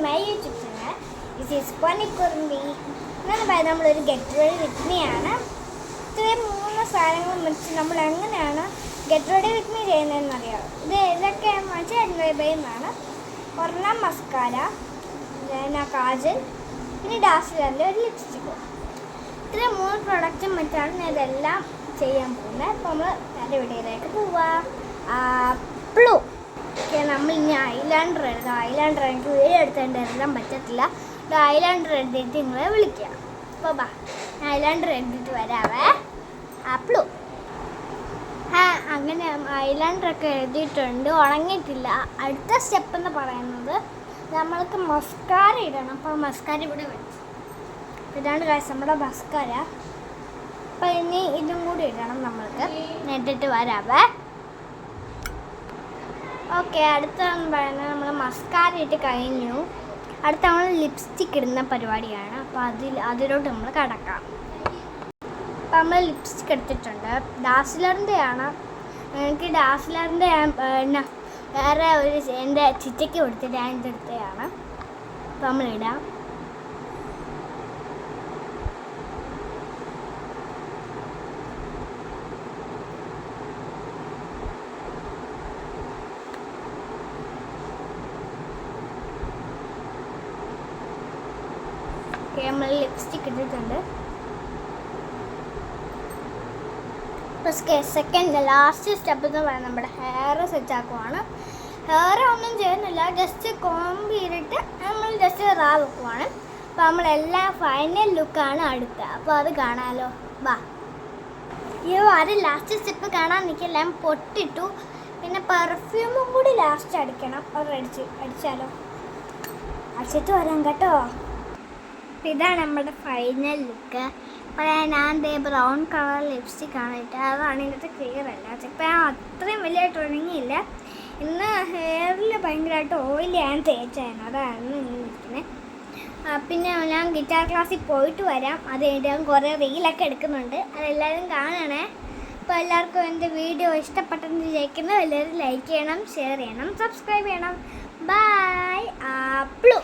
My YouTube channel. This is Panikkurumbi. ഇങ്ങനെ പറയുന്നത് നമ്മളൊരു ഗെറ്റ് റെഡി വിത്ത് മീ ആണ്. ഇത്രയും 3 സാധനങ്ങൾ വെച്ച് നമ്മൾ എങ്ങനെയാണ് ഗെറ്റ് റെഡി വിത്ത് മീ ചെയ്യുന്നതെന്ന് അറിയാം. ഇത് ഏതൊക്കെയാണെന്ന് വെച്ചാൽ എന്നാണ്. ഒരെണ്ണം മസ്കാര, പിന്നെ കാജൽ, പിന്നെ ഡാസ്ലറിൻ്റെ ഒരു ലിപ്സ്റ്റിക്കും. ഇത്രയും 3 പ്രൊഡക്റ്റും വെച്ചാണ് ഞാൻ ഇതെല്ലാം ചെയ്യാൻ പോകുന്നത്. അപ്പോൾ നമ്മൾ എൻ്റെ വീഡിയോയിലേക്ക് പോവാം. പ്ലൂ നമ്മൾ ഇനി ഐലാൻഡർ എഴുതാം. ഐലാൻഡർ എനിക്ക് വീഡിയോ എടുത്തുകൊണ്ട് എഴുതാൻ പറ്റത്തില്ല. ഐലാൻഡർ എഴുതിയിട്ട് നിങ്ങളെ വിളിക്കാം. അപ്പോൾ ബാ, ഞാൻ ഐലാൻഡർ എഴുതിയിട്ട് വരാവേ. പ്ലൂ അങ്ങനെ ഐലാൻഡറൊക്കെ എഴുതിയിട്ടുണ്ട്, ഉണങ്ങിയിട്ടില്ല. അടുത്ത സ്റ്റെപ്പ് എന്ന് പറയുന്നത് നമ്മൾക്ക് മസ്കാര ഇടണം. അപ്പോൾ മസ്കാര ഇവിടെ വെച്ചു. ഇതാണ് കാര്യം നമ്മുടെ മസ്കാര. അപ്പോൾ ഇനി ഇതും കൂടി ഇടണം നമ്മൾക്ക്. ഇട്ടിട്ട് വരാവേ. ഓക്കെ, അടുത്തതെന്ന് പറയുന്നത് നമ്മൾ മസ്കാര ഇട്ട് കഴിഞ്ഞു. അടുത്ത നമ്മൾ ലിപ്സ്റ്റിക്ക് ഇടുന്ന പരിപാടിയാണ്. അപ്പോൾ അതിലോട്ട് നമ്മൾ കടക്കാം. അപ്പോൾ നമ്മൾ ലിപ്സ്റ്റിക്ക് എടുത്തിട്ടുണ്ട്. ഡാസ്ലറിൻ്റെയാണ്. എനിക്ക് ഡാസ്ലറിൻ്റെ പിന്നെ വേറെ ഒരു എൻ്റെ ചിറ്റയ്ക്ക് കൊടുത്തിട്ട് ഞാൻ ഇതെടുത്തതാണ്. അപ്പോൾ നമ്മളിടാം. നമ്മൾ ലിപ്സ്റ്റിക്ക് ഇട്ടിട്ടുണ്ട്. സെക്കൻഡ് ലാസ്റ്റ് സ്റ്റെപ്പ് എന്ന് പറയുന്നത് നമ്മുടെ ഹെയർ സെറ്റ് ആക്കുവാണ്. ഹെയർ ഒന്നും ചെയ്യുന്നില്ല, ജസ്റ്റ് കോമ്പ് ചെയ്തിട്ട് നമ്മൾ ജസ്റ്റ് റാ വെക്കുവാണ്. അപ്പോൾ നമ്മളെല്ലാം ഫൈനൽ ലുക്കാണ് അടുത്ത. അപ്പോൾ അത് കാണാമല്ലോ. ബാ, ഈ അത് ലാസ്റ്റ് സ്റ്റെപ്പ് കാണാൻ നിൽക്കെല്ലാം പൊട്ടിട്ടു. പിന്നെ പെർഫ്യൂമും കൂടി ലാസ്റ്റ് അടിക്കണം. അത് അടിച്ചാലോ? അടിച്ചിട്ട് വരാം കേട്ടോ. ഇതാണ് നമ്മുടെ ഫൈനൽ ലുക്ക്. അപ്പോൾ ഞാൻ ബ്രൗൺ കളർ ലിപ്സ്റ്റിക്കാണ് ഇട്ടത്. അതാണ് ഇതിൻ്റെ ക്ലിയർ അല്ല. ചിലപ്പോൾ ഞാൻ അത്രയും വലിയതായിട്ട് ഉണങ്ങിയില്ല. ഇന്ന് ഹെയറിൽ ഭയങ്കരമായിട്ട് ഓയിലി ഞാൻ തേച്ചായിരുന്നു, അതാണ് ഇങ്ങനെ ഇരിക്കുന്നത്. പിന്നെ ഞാൻ ഗിറ്റാർ ക്ലാസ്സിൽ പോയിട്ട് വരാം. അത് കഴിഞ്ഞിട്ട് ഞാൻ കുറേ റീലൊക്കെ എടുക്കുന്നുണ്ട്. അതെല്ലാവരും കാണണേ. അപ്പോൾ എല്ലാവർക്കും എൻ്റെ വീഡിയോ ഇഷ്ടപ്പെട്ടെന്ന് വിചാരിക്കുന്നു. എല്ലാവരും ലൈക്ക് ചെയ്യണം, ഷെയർ ചെയ്യണം, സബ്സ്ക്രൈബ് ചെയ്യണം. ബൈ. പ്ലൂ.